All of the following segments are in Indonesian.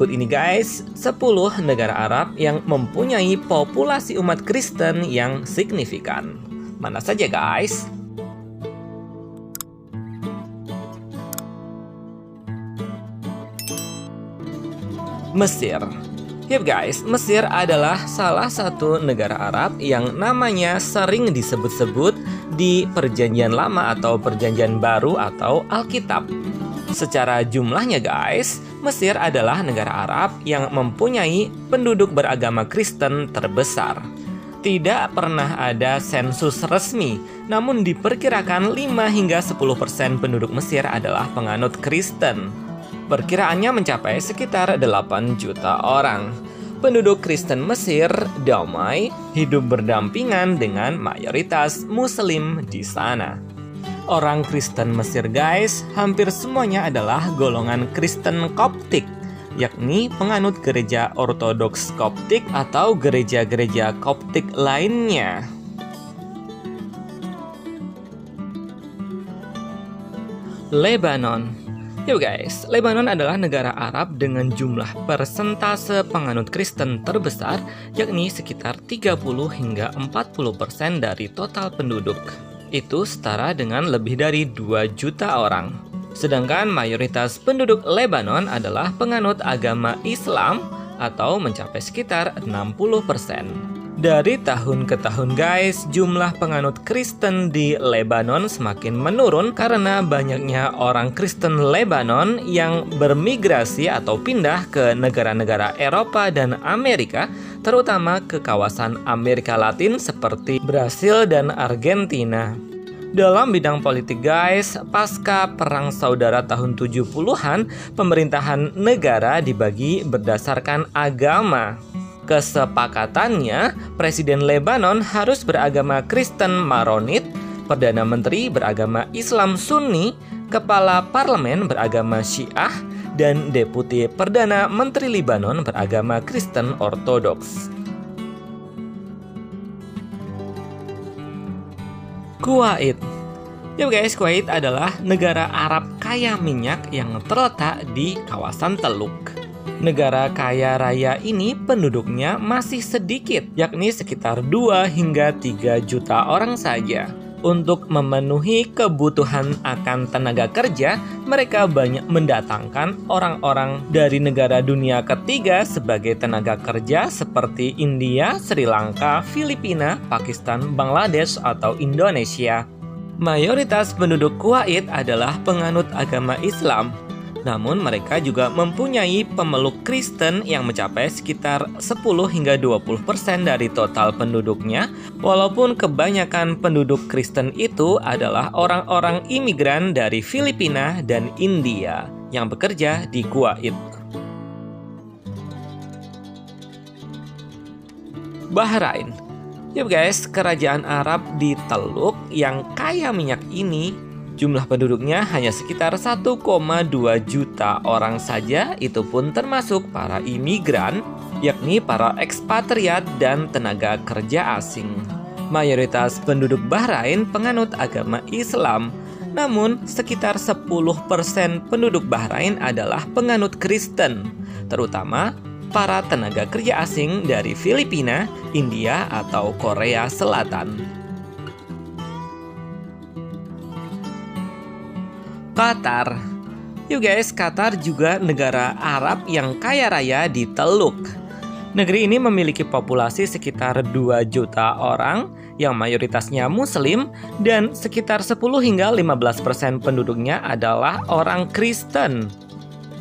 Berikut ini guys, 10 negara Arab yang mempunyai populasi umat Kristen yang signifikan. Mana saja guys? Mesir. Yap guys, Mesir adalah salah satu negara Arab yang namanya sering disebut-sebut di Perjanjian Lama atau Perjanjian Baru atau Alkitab. Secara jumlahnya guys, Mesir adalah negara Arab yang mempunyai penduduk beragama Kristen terbesar. Tidak pernah ada sensus resmi, namun diperkirakan 5 hingga 10% penduduk Mesir adalah penganut Kristen. Perkiraannya mencapai sekitar 8 juta orang. Penduduk Kristen Mesir damai, hidup berdampingan dengan mayoritas Muslim di sana. Orang Kristen Mesir guys, hampir semuanya adalah golongan Kristen Koptik, yakni penganut gereja Ortodoks Koptik atau gereja-gereja Koptik lainnya. Lebanon. Yuk guys, Lebanon adalah negara Arab dengan jumlah persentase penganut Kristen terbesar, yakni sekitar 30 hingga 40% dari total penduduk. Itu setara dengan lebih dari 2 juta orang. Sedangkan mayoritas penduduk Lebanon adalah penganut agama Islam atau mencapai sekitar 60%. Dari tahun ke tahun guys, jumlah penganut Kristen di Lebanon semakin menurun karena banyaknya orang Kristen Lebanon yang bermigrasi atau pindah ke negara-negara Eropa dan Amerika, terutama ke kawasan Amerika Latin seperti Brasil dan Argentina. Dalam bidang politik guys, pasca Perang Saudara tahun 70-an, pemerintahan negara dibagi berdasarkan agama. Kesepakatannya, Presiden Lebanon harus beragama Kristen Maronit, Perdana Menteri beragama Islam Sunni, Kepala Parlemen beragama Syiah, dan Deputi Perdana Menteri Lebanon beragama Kristen Ortodoks. Kuwait. Ya guys, Kuwait adalah negara Arab kaya minyak yang terletak di kawasan Teluk. Negara kaya raya ini penduduknya masih sedikit, yakni sekitar 2 hingga 3 juta orang saja. Untuk memenuhi kebutuhan akan tenaga kerja, mereka banyak mendatangkan orang-orang dari negara dunia ketiga sebagai tenaga kerja seperti India, Sri Lanka, Filipina, Pakistan, Bangladesh, atau Indonesia. Mayoritas penduduk Kuwait adalah penganut agama Islam. Namun mereka juga mempunyai pemeluk Kristen yang mencapai sekitar 10 hingga 20% dari total penduduknya, walaupun kebanyakan penduduk Kristen itu adalah orang-orang imigran dari Filipina dan India yang bekerja di Kuwait. Bahrain. Yuk guys, kerajaan Arab di Teluk yang kaya minyak ini, jumlah penduduknya hanya sekitar 1,2 juta orang saja, itu pun termasuk para imigran, yakni para ekspatriat dan tenaga kerja asing. Mayoritas penduduk Bahrain penganut agama Islam, namun sekitar 10% penduduk Bahrain adalah penganut Kristen, terutama para tenaga kerja asing dari Filipina, India, atau Korea Selatan. Qatar. Yuk guys, Qatar juga negara Arab yang kaya raya di Teluk. Negeri ini memiliki populasi sekitar 2 juta orang yang mayoritasnya Muslim dan sekitar 10 hingga 15% penduduknya adalah orang Kristen.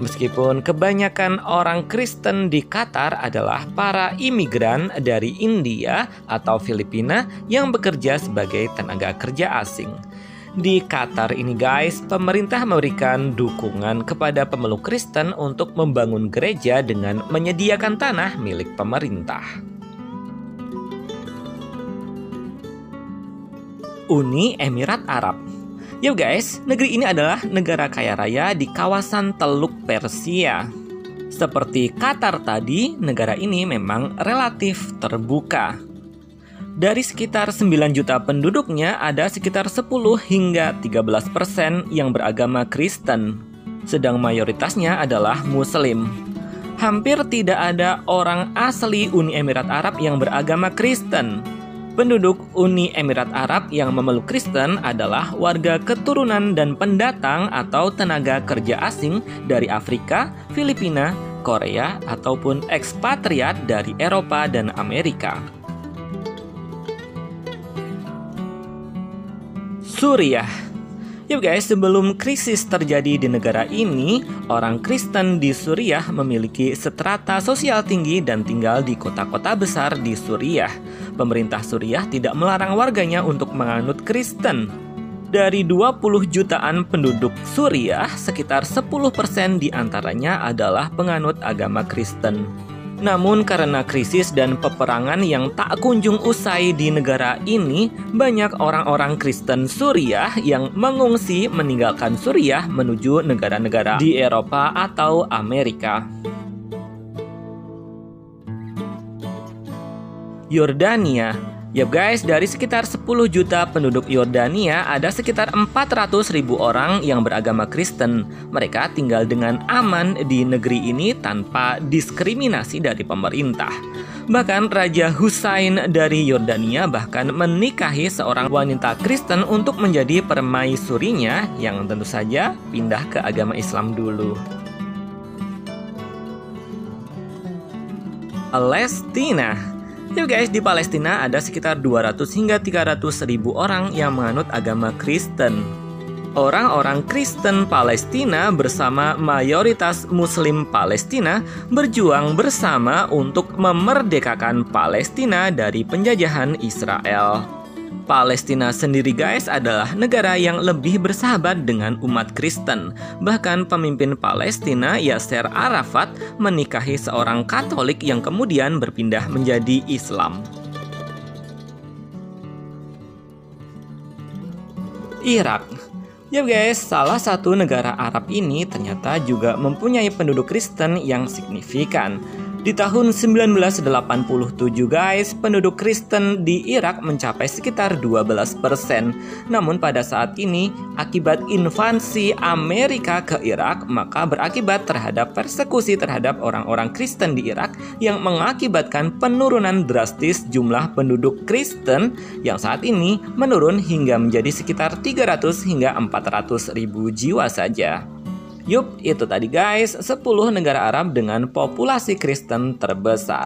Meskipun kebanyakan orang Kristen di Qatar adalah para imigran dari India atau Filipina yang bekerja sebagai tenaga kerja asing. Di Qatar ini guys, pemerintah memberikan dukungan kepada pemeluk Kristen untuk membangun gereja dengan menyediakan tanah milik pemerintah. Uni Emirat Arab. Yuk guys, negeri ini adalah negara kaya raya di kawasan Teluk Persia. Seperti Qatar tadi, negara ini memang relatif terbuka. Dari sekitar 9 juta penduduknya, ada sekitar 10 hingga 13% yang beragama Kristen, sedang mayoritasnya adalah Muslim. Hampir tidak ada orang asli Uni Emirat Arab yang beragama Kristen. Penduduk Uni Emirat Arab yang memeluk Kristen adalah warga keturunan dan pendatang atau tenaga kerja asing dari Afrika, Filipina, Korea, ataupun ekspatriat dari Eropa dan Amerika. Suriah. Yuk guys, sebelum krisis terjadi di negara ini, orang Kristen di Suriah memiliki strata sosial tinggi dan tinggal di kota-kota besar di Suriah. Pemerintah Suriah tidak melarang warganya untuk menganut Kristen. Dari 20 jutaan penduduk Suriah, sekitar 10% diantaranya adalah penganut agama Kristen. Namun karena krisis dan peperangan yang tak kunjung usai di negara ini, banyak orang-orang Kristen Suriah yang mengungsi meninggalkan Suriah menuju negara-negara di Eropa atau Amerika. Yordania. Ya guys, dari sekitar 10 juta penduduk Yordania, ada sekitar 400.000 orang yang beragama Kristen. Mereka tinggal dengan aman di negeri ini tanpa diskriminasi dari pemerintah. Bahkan Raja Hussein dari Yordania bahkan menikahi seorang wanita Kristen untuk menjadi permaisurinya yang tentu saja pindah ke agama Islam dulu. Palestina. Yuk guys, di Palestina ada sekitar 200 hingga 300 ribu orang yang menganut agama Kristen. Orang-orang Kristen Palestina bersama mayoritas Muslim Palestina berjuang bersama untuk memerdekakan Palestina dari penjajahan Israel. Palestina sendiri guys adalah negara yang lebih bersahabat dengan umat Kristen. Bahkan pemimpin Palestina Yasser Arafat menikahi seorang Katolik yang kemudian berpindah menjadi Islam. Irak. Ya guys, salah satu negara Arab ini ternyata juga mempunyai penduduk Kristen yang signifikan. Di tahun 1987 guys, penduduk Kristen di Irak mencapai sekitar 12%. Namun pada saat ini, akibat invasi Amerika ke Irak, maka berakibat terhadap persekusi terhadap orang-orang Kristen di Irak yang mengakibatkan penurunan drastis jumlah penduduk Kristen yang saat ini menurun hingga menjadi sekitar 300 hingga 400 ribu jiwa saja. Yup, itu tadi guys, 10 negara Arab dengan populasi Kristen terbesar.